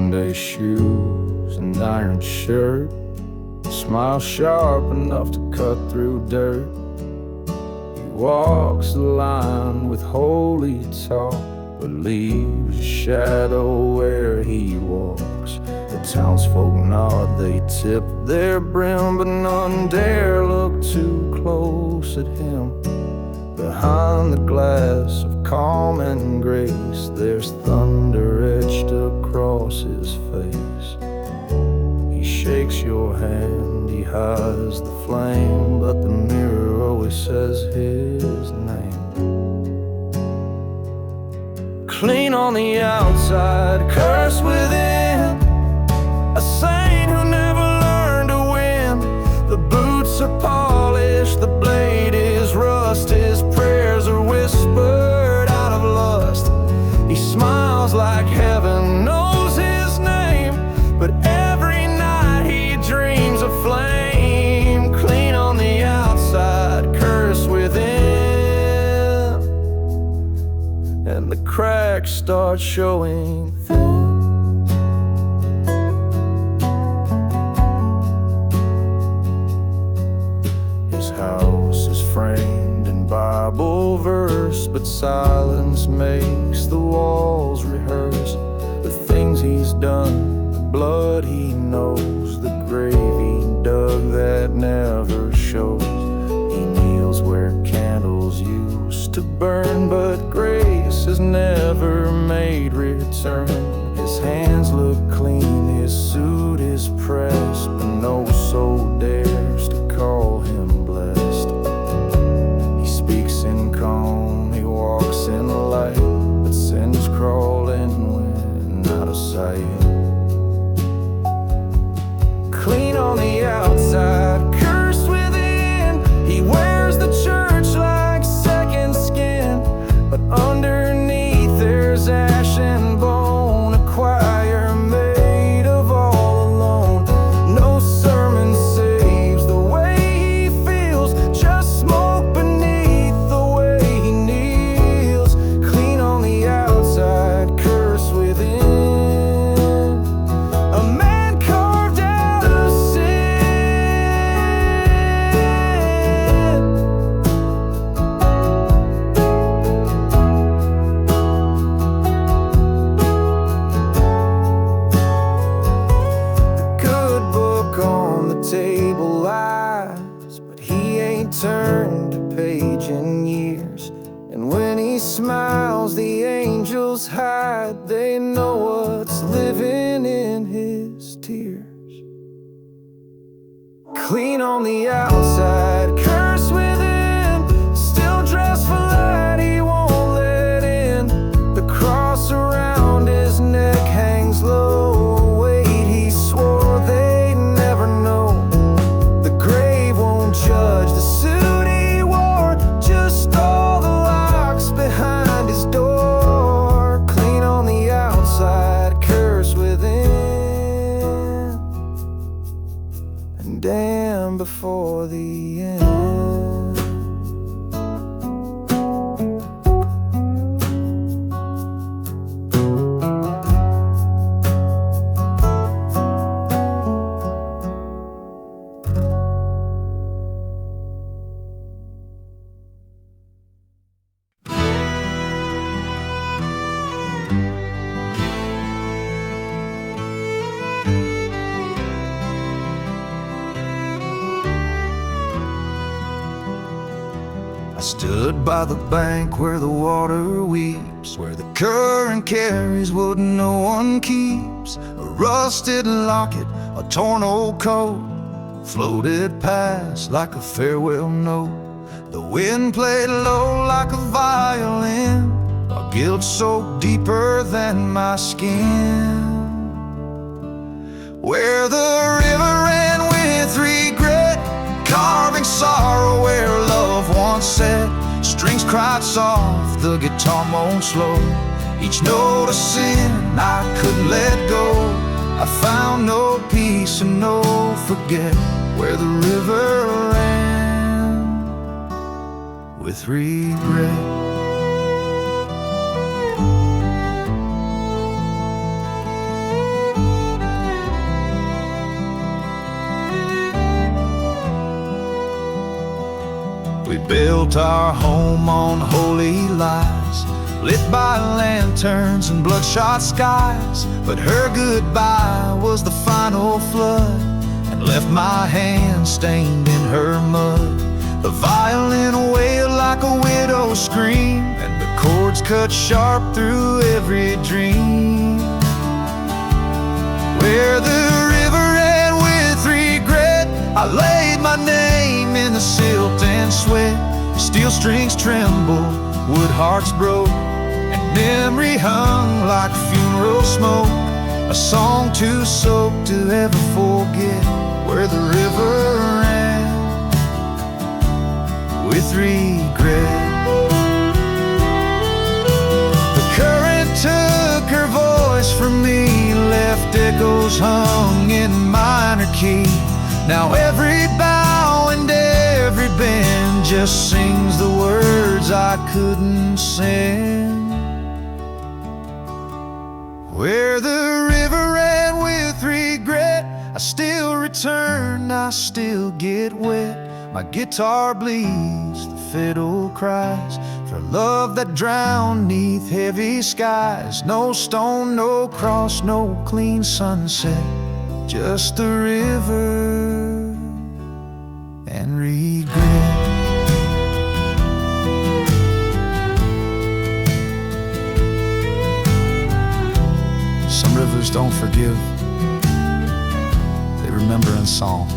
Sunday shoes and iron shirt, smile sharp enough to cut through dirt. He walks the line with holy talk, but leaves a shadow where he walks. The townsfolk nod, they tip their brim, but none dare look too close at him. Behind the glass of calm and grace, there's thunder etched across his face. He shakes your hand, he hides the flame, but the mirror always says his name. Clean on the outside, cursed within, a saint who never learned to win. The boots are polished, the blade is rust, his prayers are whispered out of lust. He smiles like heaven knows his name, but every night he dreams of flame. Clean on the outside, cursed within, and the cracks start showing thin. Framed in Bible verse, but silence makes the walls rehearse the things he's done, the blood he knows, the grave he dug that never shows. He kneels where candles used to burn, but grace has never made return. His hands look clean, his suit is pressed, but no soul dares to call him blessed. In calm, he walks in light, but sins crawl in when out of sight. Clean on the outside, cursed within, he wears the church like second skin, but underneath there's ash and bone, a choir made of all alone. No sermon saves the way he feels, just smoke beneath. Table lies, but he ain't turned a page in years. And when he smiles, the angels hide. They know what's living in his tears. Clean on the outside, cursed within, still dressed for light he won't let in. The cross around his neck hangs low, a weight he swore they'd never know. Judge the suit he wore, just all the locks behind his door. Clean on the outside, cursed within, and damn before the end. Stood by the bank where the water weeps, where the current carries what no one keeps. A rusted locket, a torn old coat, floated past like a farewell note. The wind played low like a violin, a guilt soaked deeper than my skin. Where the river ran with regret, carving sorrow where love once sat. Strings cried soft, the guitar moaned slow, each note a sin I couldn't let go. I found no peace and no forget where the river ran with regret. built our home on holy lies, lit by lanterns and bloodshot skies. But her goodbye was the final flood, and left my hands stained in her mud. The violin wailed like a widow's scream, and the chords cut sharp through every dream. Where the river ran with regret, I laid my name in the silt and sweat. Steel strings trembled, wood hearts broke, and memory hung like funeral smoke. A song too soaked to ever forget. Where the river ran with regret. The current took her voice from me, left echoes hung in minor key. Now every bow and every bend just sings the words I couldn't sing. Where the river ran with regret, I still return, I still get wet. My guitar bleeds, the fiddle cries, for love that drowned neath heavy skies. No stone, no cross, no clean sunset, just the river and regret. Some rivers don't forgive, they remember in song.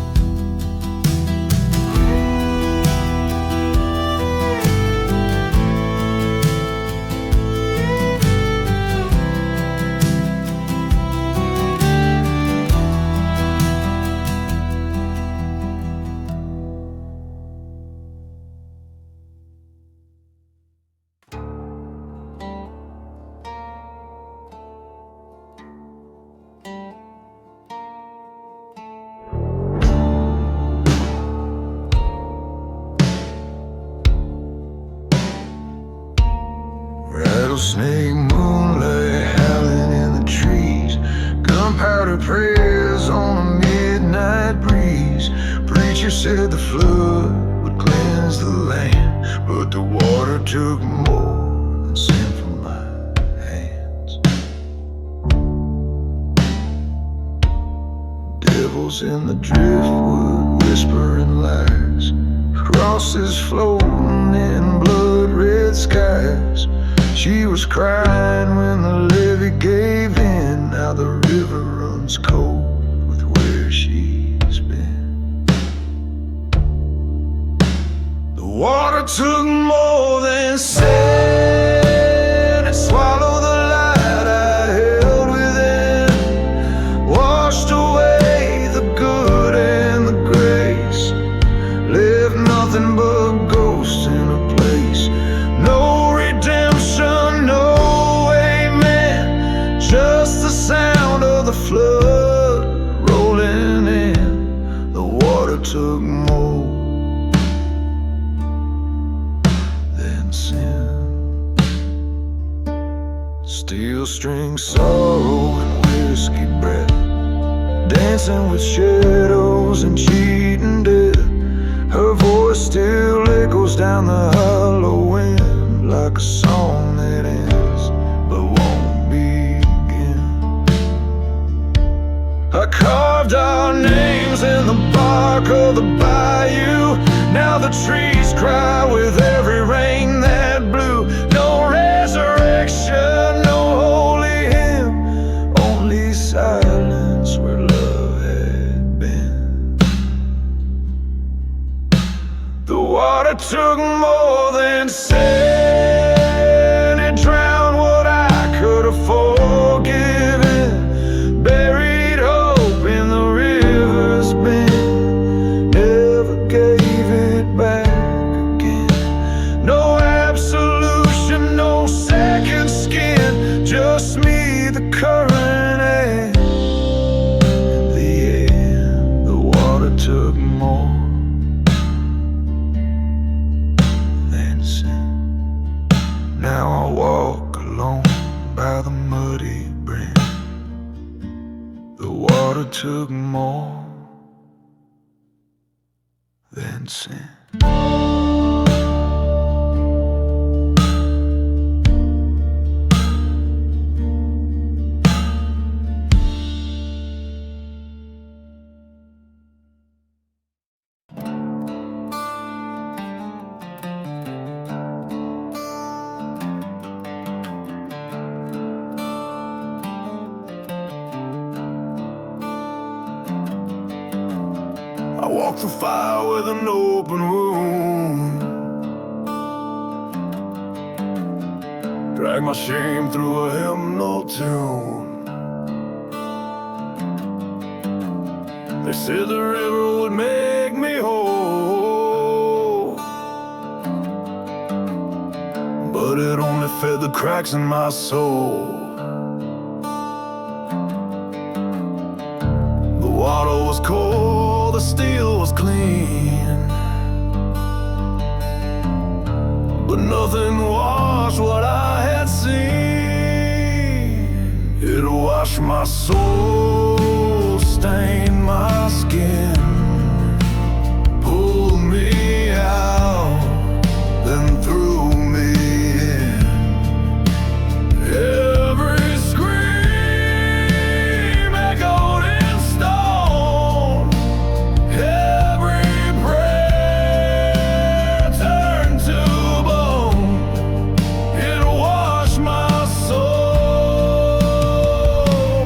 Rattlesnake moonlight howling in the trees, gunpowder prayers on a midnight breeze. Preacher said the flood would cleanse the land, but the water took more than sin from my hands. Devils in the driftwood whispering lies, crosses floating in blood-red skies. She was crying when the levee gave in. Now the river runs cold with where she's been. The water took more than sand and swallowed the light I held within, washed away the good and the grace, left nothing but ghosts in a place. No redemption, no amen, just the sound of the flood rolling in. The water took more than sin. Steel string sorrow and whiskey breath, dancing with shadows and cheating death. Her voice still echoes down the hollow wind, like a song that ends but won't begin. I carved our names in the bark of the bayou. Now the trees cry with every rain that blew. No resurrection, no holy hymn, only silence where love had been. The water took more than sand, it drowned what I could have forgiven. Buried hope in the river's bend, never gave it back again. No absolution, no second skin, just me, the current, and in the end, the water took more than sin. Now I walk alone by the muddy brim. The water took more than sin. walk through fire with an open wound, drag my shame through a hymnal tune. They said the river would make me whole, but it only fed the cracks in my soul. The water was cold, the steel was clean, but nothing washed what I had seen. It washed my soul, stained my skin, pulled me out, then threw me in. Every scream echoed in stone, every prayer turned to bone. It washed my soul,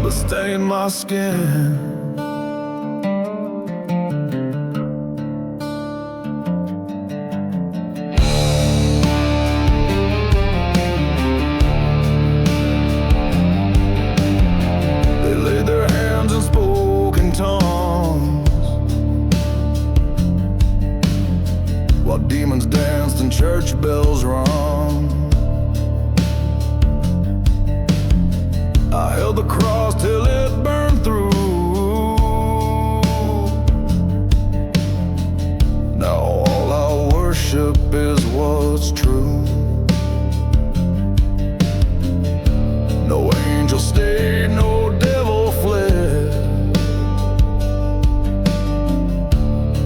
but stained my skin. While demons danced and church bells rung, I held the cross till it burned through. Now all I worship is what's true. No angel stayed, no devil fled.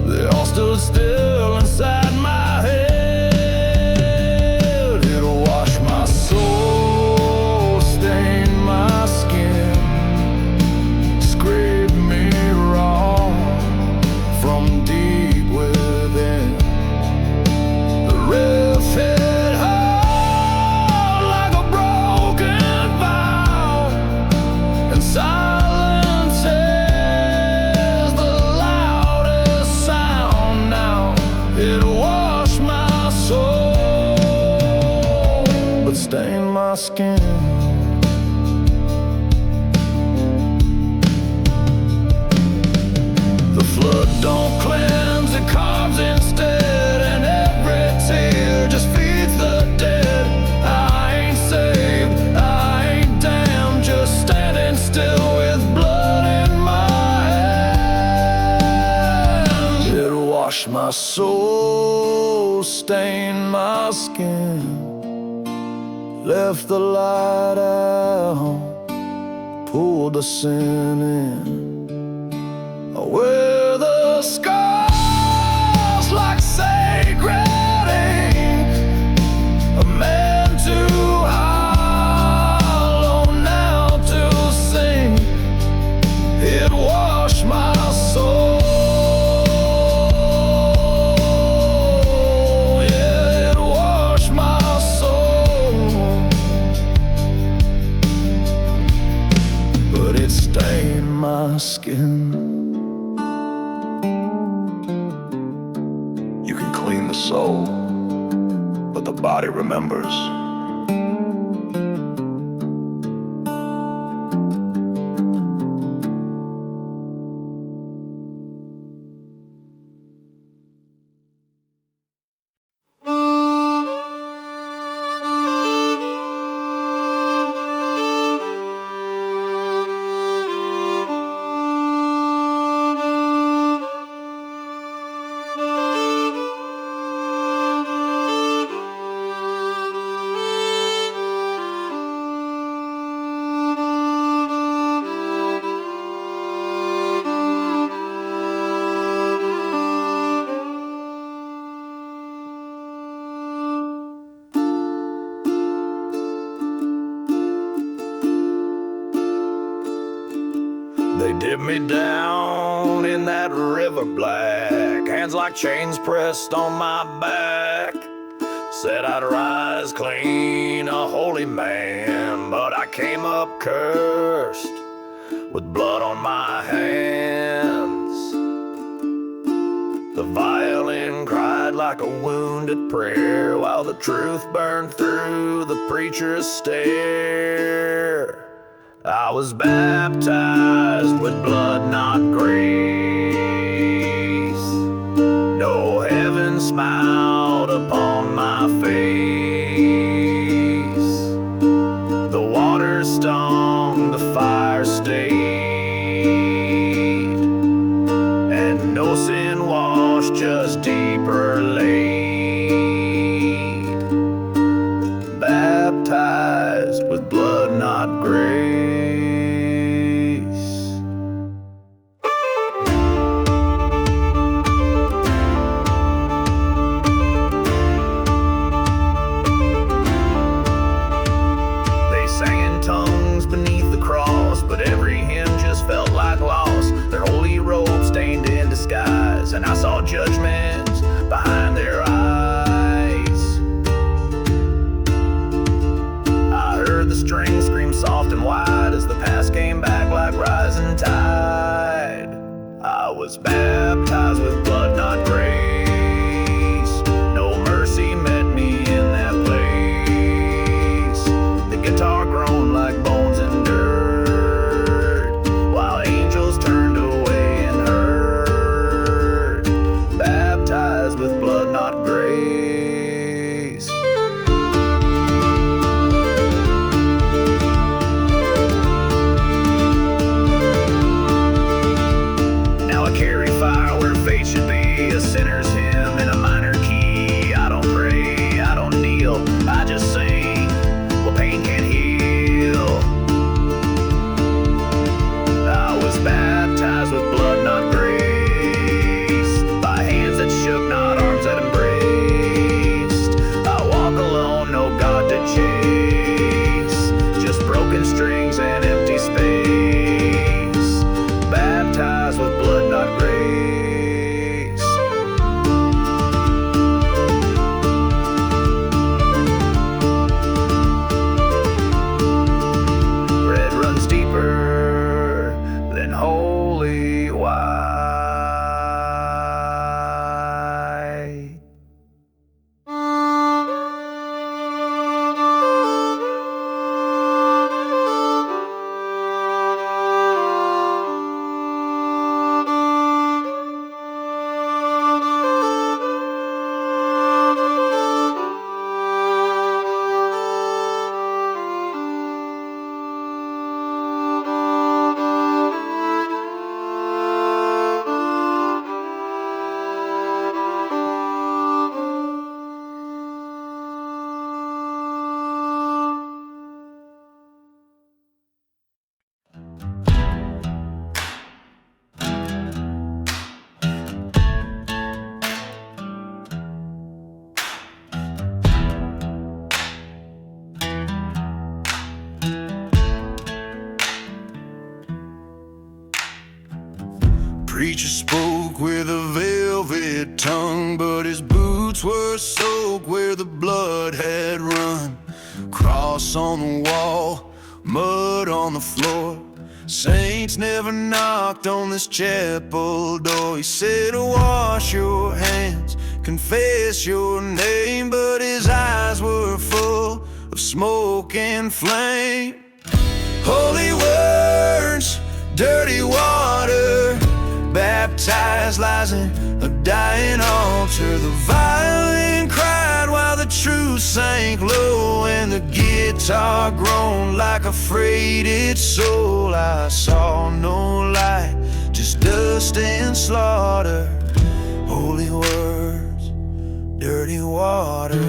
They all stood still inside my head. It washed my soul, stained my skin, scraped me raw from deep within. The riff hit hard like a broken vow, and silence is the loudest sound now. It washed my soul, but stained my skin. The flood don't cleanse, it carves instead, and every tear just feeds the dead. I ain't saved, I ain't damned, just standing still with blood in my hands. It washed my soul, stained my skin, left the light out, pulled the sin in. Where the scars like sacred ink, a man too hollow now to sing. It washed my soul, yeah, it washed my soul, but it stained my skin. You can clean the soul, but the body remembers. They dip me down in that river black, hands like chains pressed on my back. Said I'd rise clean, a holy man, but I came up cursed with blood on my hands. like a wounded prayer, while the truth burned through the preacher's stare. I was baptized with blood, not grace. No heaven smiled upon my face. The water stung, the fire stayed, and no sin washed, just deeper laid. Baptized with blood, not grace. They sang in tongues beneath the cross, but every hymn just felt like loss. Their holy robes stained in disguise, and I saw judgments behind their eyes. I heard the strings scream soft and wide as the past came back like rising tide. I was baptized with blood, not grace. No mercy met me in that place. The guitar groaned like bones and dirt, while angels turned away and heard. Baptized with blood, not grace. Now I carry fire where faith should be, a sinner's hymn in a minor key. I don't pray, I don't kneel, I just sing what pain can't heal. I was baptized with blood, not grace, by hands that shook, not arms that embraced. I walk alone, no God to chase, just broken strings and empty space. Baptized with blood, not grace. Red runs deeper than holy white. Preacher spoke with a velvet tongue, but his boots were soaked where the blood had run. Cross on the wall, mud on the floor. Saints never knocked on this chapel door. He said, wash your hands, confess your name, but his eyes were full of smoke and flame. Holy words, dirty water, baptized lies in a dying altar. The violin cried while the truth sank low, and the guitar groaned like a freighted soul. I saw no light, just dust and slaughter. Holy words, dirty water.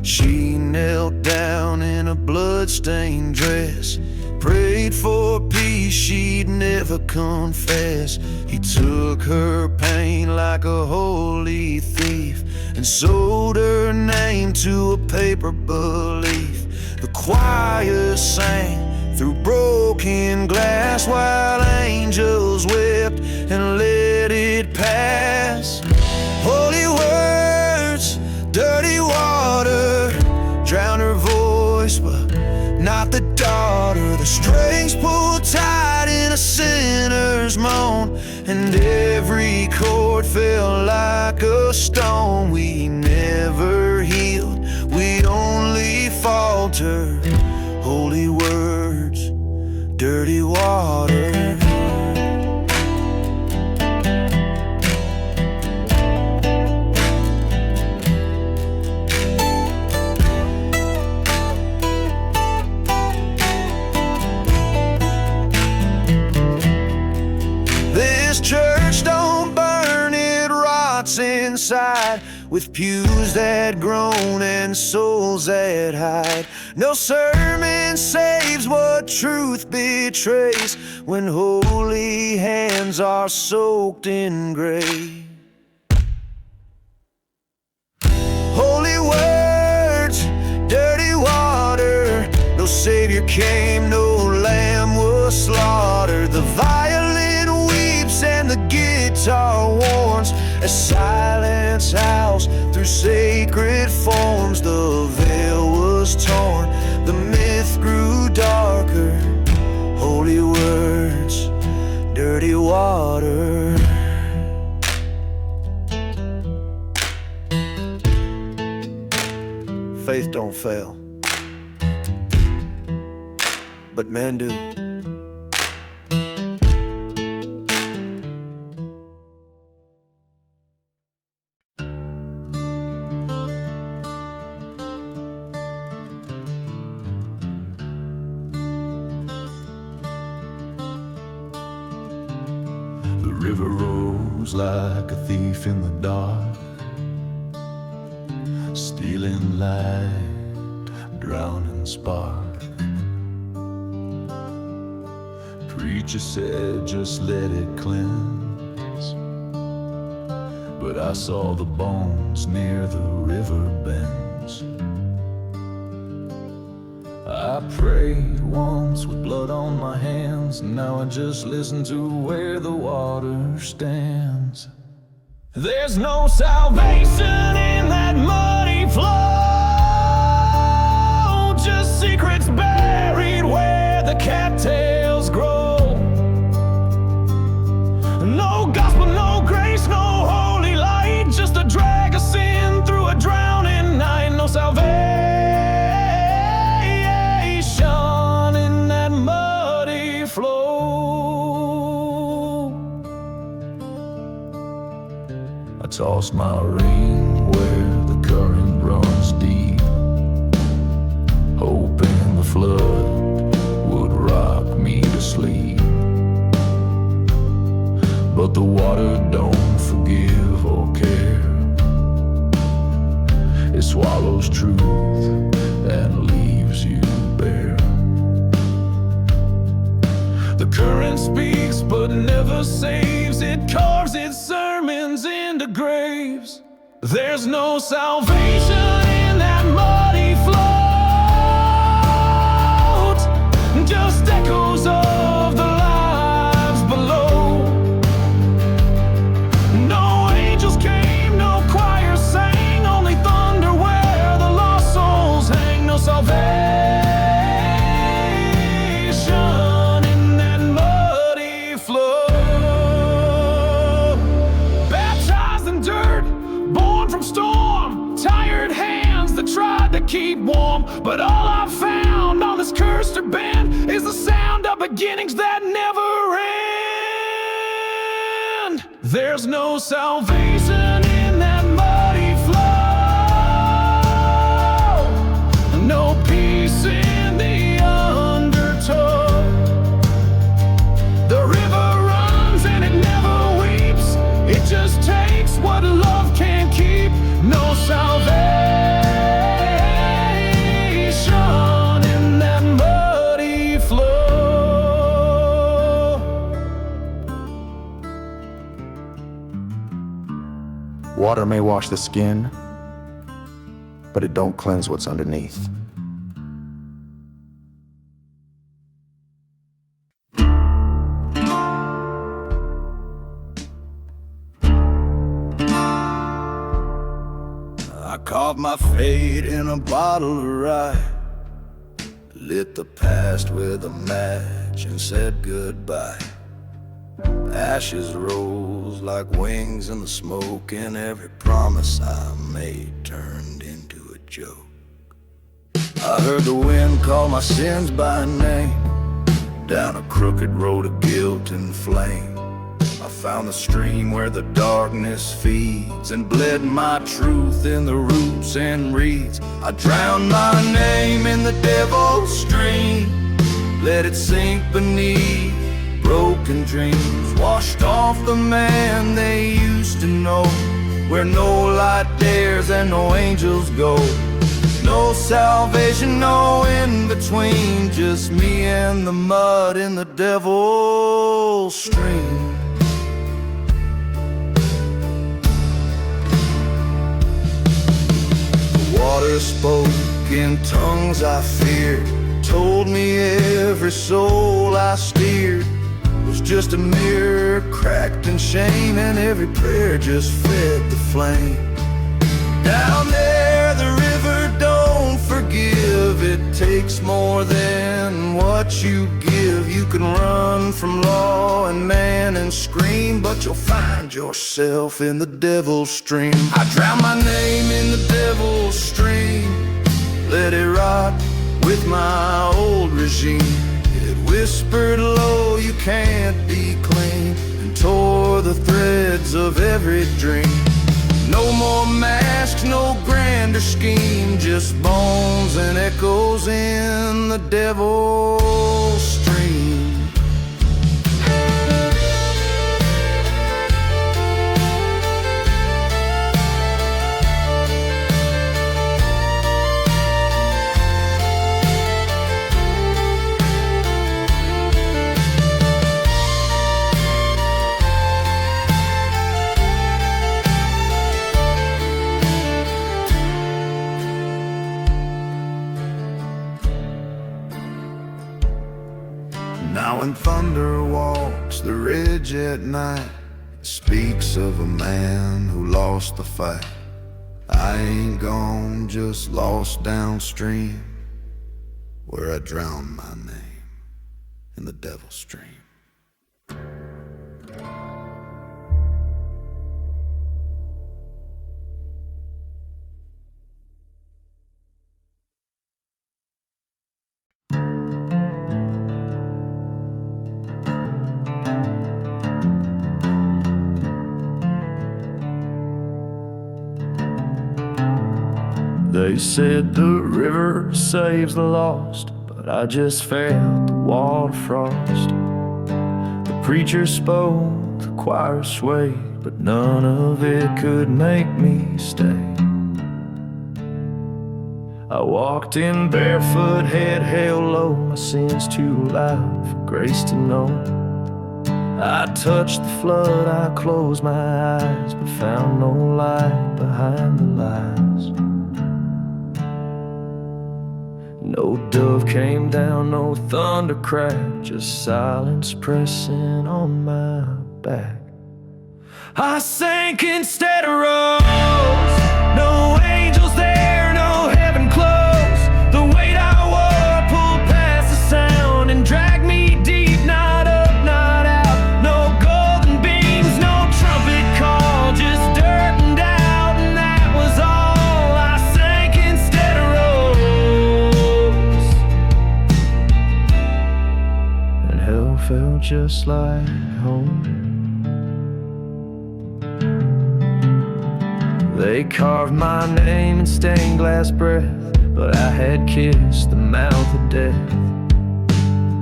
She knelt down in a blood-stained dress, prayed for peace she'd never confess. He took her pain like a holy thief and sold her name to a paper belief. The choir sang through broken glass while angels wept and let it pass. Holy words, dirty water, drowned her voice, but not the daughter. The strings pulled tight in a sinner's moan, and every chord felt like a stone. We never healed, we only faltered. Holy words, dirty water. This church don't burn, it rots inside, with pews that groan and souls that hide. No sermon saves what truth betrays, when holy hands are soaked in gray. Holy words, dirty water. No savior came, no lamb was slaughtered. The violin weeps and the guitar warns, as silence howls through sacred forms. The veil was torn, the myth grew darker. Holy words, dirty water. Faith don't fail, but men do. The river rose like a thief in the dark, stealing light, drowning spark. Preacher said just let it cleanse, but I saw the bones near the river bends. I prayed once with blood on my hands, now I just listen to where the water stands. There's no salvation in that muddy flow, just secrets buried where the cattails grow. No gospel, no grace, no holy light, just a drag of sin through a drowning night. No salvation in that muddy flow. I tossed my ring where the current runs deep, hoping the flood would rock me to sleep. But the water don't forgive or care. It swallows truth and leaves you bare. The current speaks but never saves. It carves its sermons into graves. There's no salvation in that muddy float, just echoes of the lives below. No angels came, no choir sang, only thunder where the lost souls hang. No salvation in that muddy flow. Baptized in dirt, born from storm, tired hands that tried to keep warm. But all I've found on this cursed band is the sound of beginnings that never end. There's no salvation in that muddy flow, no peace in the undertow. The river runs and it never weeps, it just takes what love can't keep. No salvation in that muddy flow. Water may wash the skin, but it don't cleanse what's underneath. I caught my fate in a bottle of rye, lit the past with a match and said goodbye. Ashes rose like wings in the smoke, and every promise I made turned into a joke. I heard the wind call my sins by name, down a crooked road of guilt and flame. I found the stream where the darkness feeds, and bled my truth in the roots and reeds. I drowned my name in the devil's stream, let it sink beneath broken dreams. Washed off the man they used to know, where no light dares and no angels go. No salvation, no in-between, just me and the mud in the devil's stream. The water spoke in tongues I feared, told me every soul I steered was just a mirror cracked in shame, and every prayer just fed the flame. Down there the river don't forgive, it takes more than what you give. You can run from law and man and scream, but you'll find yourself in the devil's stream. I drown my name in the devil's stream, let it rot with my old regime. It whispered low, you can't be clean, and tore the threads of every dream. No more masks, no grander scheme, just bones and echoes in the devil's stream. Now when thunder walks the ridge at night, it speaks of a man who lost the fight. I ain't gone, just lost downstream, where I drowned my name in the devil's stream. They said the river saves the lost, but I just felt the water frost. The preacher spoke, the choir swayed, but none of it could make me stay. I walked in barefoot, head held low, my sins too loud for grace to know. I touched the flood, I closed my eyes, but found no light behind the lies. No dove came down, no thunder cracked, just silence pressing on my back. I sank instead of rose, no angels there, no heaven close. The weight I wore pulled past the sound and dragged me deep, not up, not out. No golden beams, no trumpet call, just dirt and doubt, and that was all. I sank instead of rose, and hell felt just like home. They carved my name in stained glass breath, but I had kissed the mouth of death.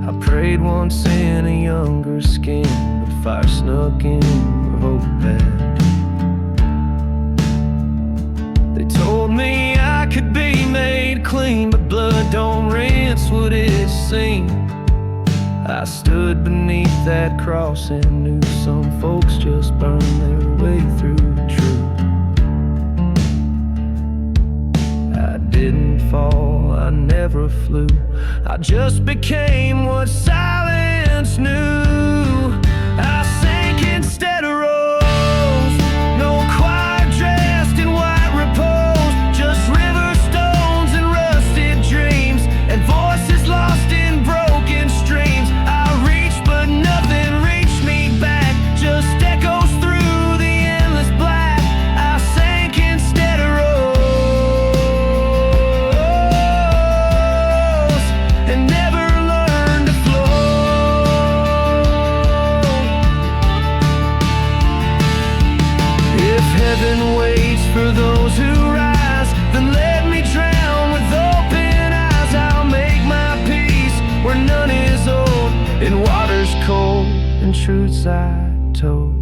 I prayed once in a younger skin, but fire snuck in where hope had. They told me I could be made clean, but blood don't rinse what it's seen. I stood beneath that cross and knew some folks just burn their way through the truth. I didn't fall, I never flew, I just became what silence knew. I sank instead of rose, no choir dressed in white repose, just river stones and rusted dreams, and voices lost side toe.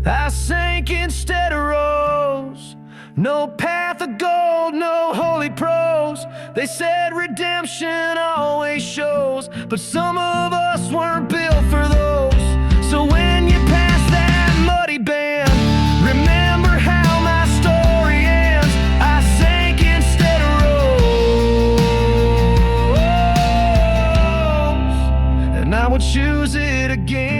I sank instead of rose. No path of gold, no holy prose. They said redemption always shows, but some of us weren't built for those. So when you pass that muddy bend, remember how my story ends. I sank instead of rose, and I would choose it again.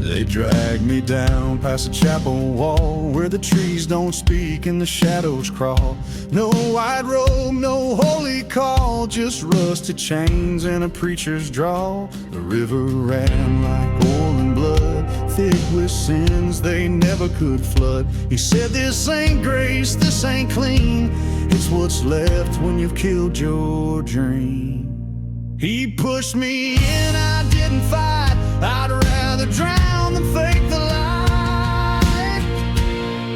They drag me down past the chapel wall, where the trees don't speak and the shadows crawl. No white robe, no holy call, just rusted chains and a preacher's drawl. The river ran like oil and blood, thick with sins they never could flood. He said, this ain't grace, this ain't clean, it's what's left when you've killed your dream. He pushed me in, I didn't fight, I'd rather drown than fake the light.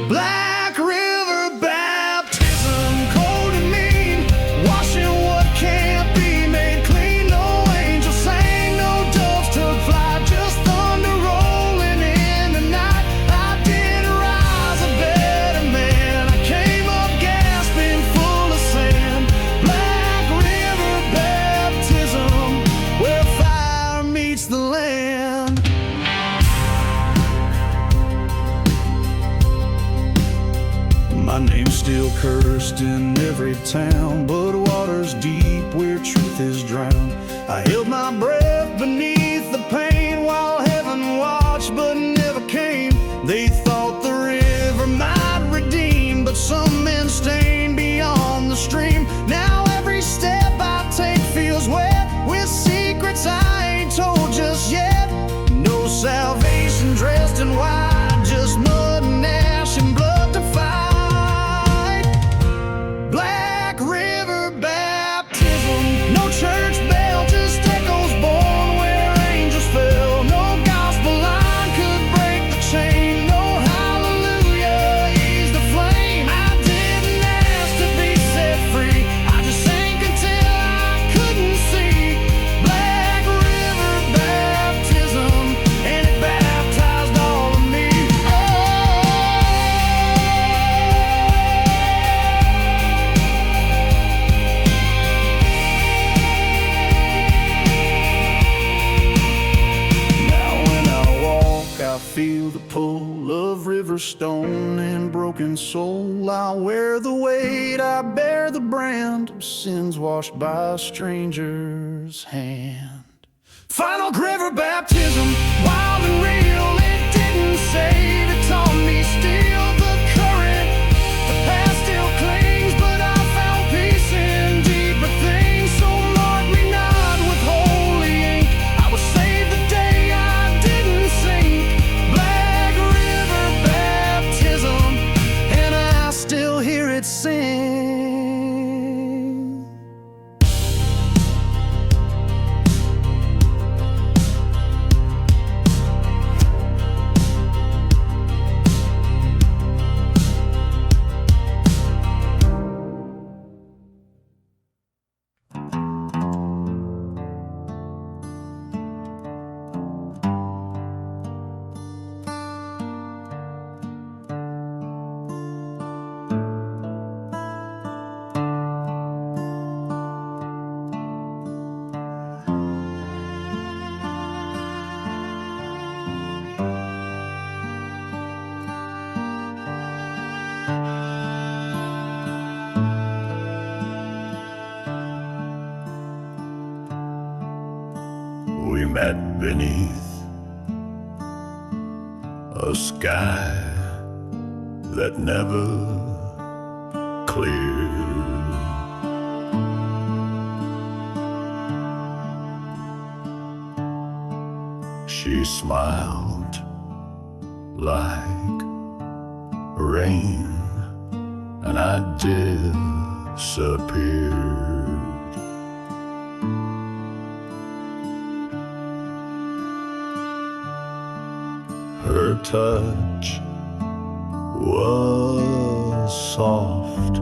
Black river baptism, cold and mean, washing what can't be made clean. No angels sang, no doves took flight, just thunder rolling in the night. I didn't rise a better man, I came up gasping full of sand. Black river baptism, where fire meets the land. My name's still cursed in every town, but water's deep where truth is drowned. I held my breath beneath the pain while heaven watched but never came. They thought the river might redeem, but some men stained beyond the stream. Now every step I take feels wet with secrets I ain't told just yet. No salvation dressed in white, just mud and ash and blood to fight. Black river baptism, no church bell, just echoes born where angels fell. No gospel line could break the chain, no hallelujah eased the flame. I didn't ask to be set free, I just sank until I couldn't see. Black river baptism, and it baptized all of me. Now when I walk, I feel the pull of river stone and broken soul. I wear the weight, I bear the brand of sins washed by a stranger's hand. Final river baptism, wild and real, it didn't save, it taught me still the current. The past still clings, but I found peace in deeper things. So mark me not with holy ink, I was saved the day I didn't sink. Black river baptism, and I still hear it sing. We met beneath a sky that never cleared. She smiled like rain, and I disappeared. Her touch was soft,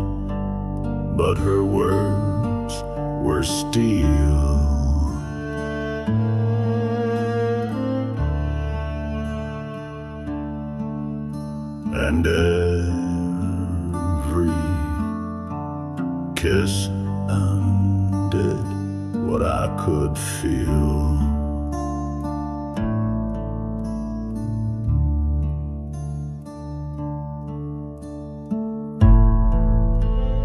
but her words were steel. And every kiss undid what I could feel.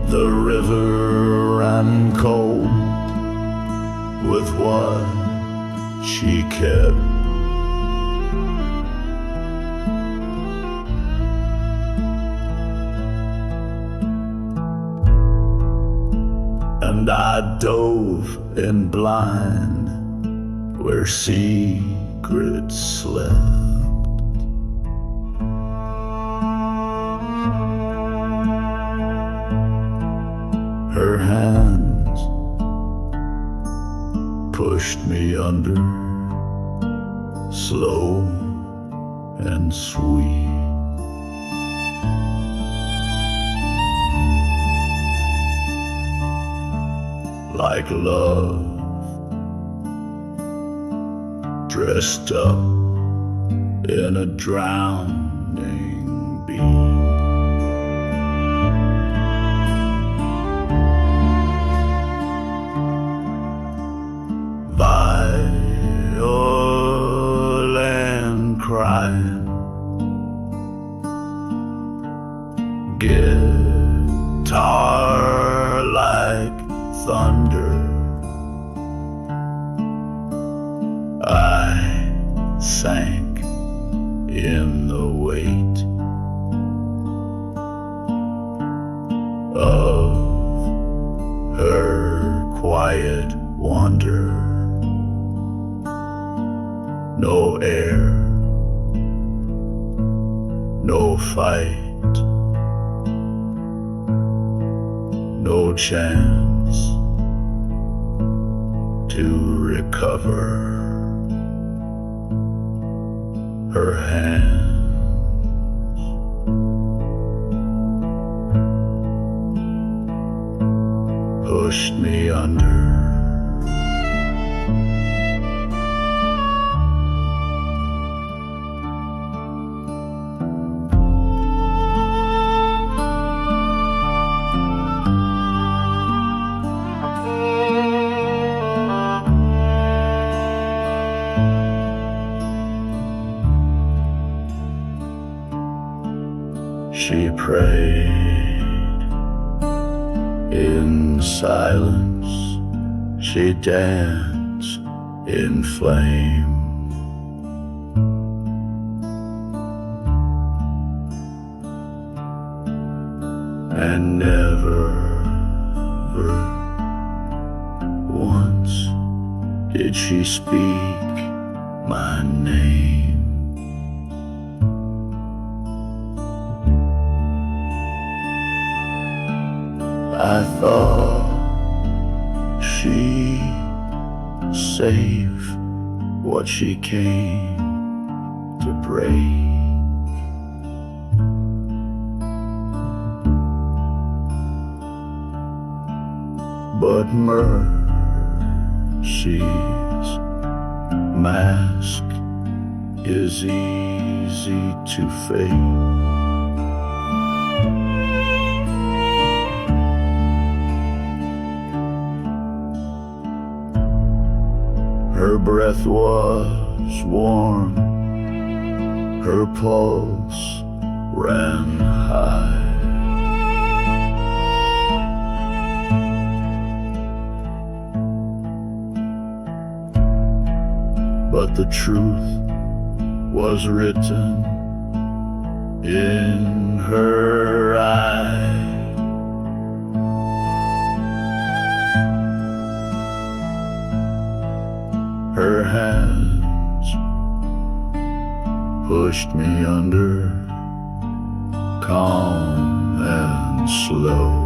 The river ran cold with what she kept. And I dove in blind where secrets slept. Her hands pushed me under, slow and sweet. Like love dressed up in a drowning beat. Violin crying, guitar like thunder. I sank in the weight of her quiet wonder. No air, no fight, no chance to recover. Her hands pushed me under. She prayed in silence, she danced in flame. And never once did she speak my name. I thought she'd save what she came to break. But mercy's mask is easy to fake. Her breath was warm, her pulse ran high. But the truth was written in her eye. Her hands pushed pushed me under, calm and slow.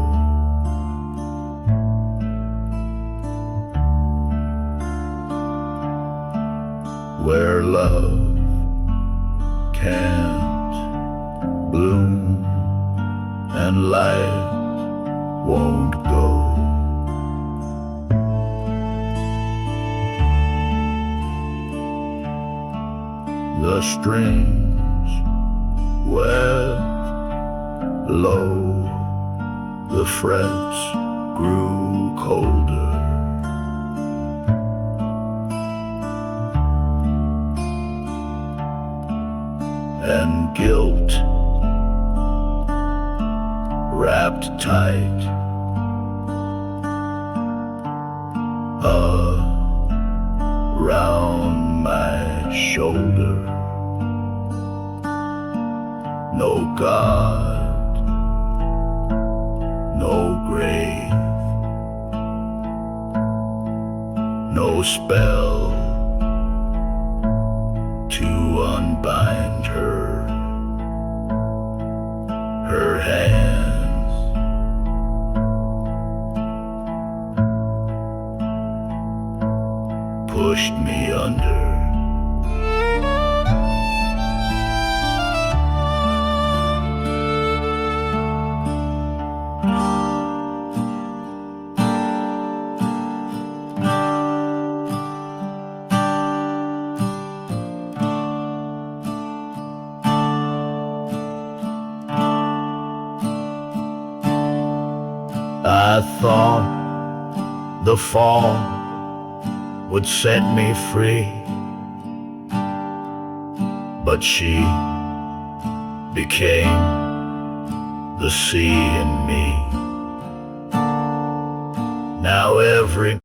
Where love can't bloom and light won't go. The strings wept low, the frets grew colder. And guilt wrapped tight around my shoulder. No God, no grave, no spell to unbind her. Her hands pushed me under. I thought the fall would set me free, but she became the sea in me. Now every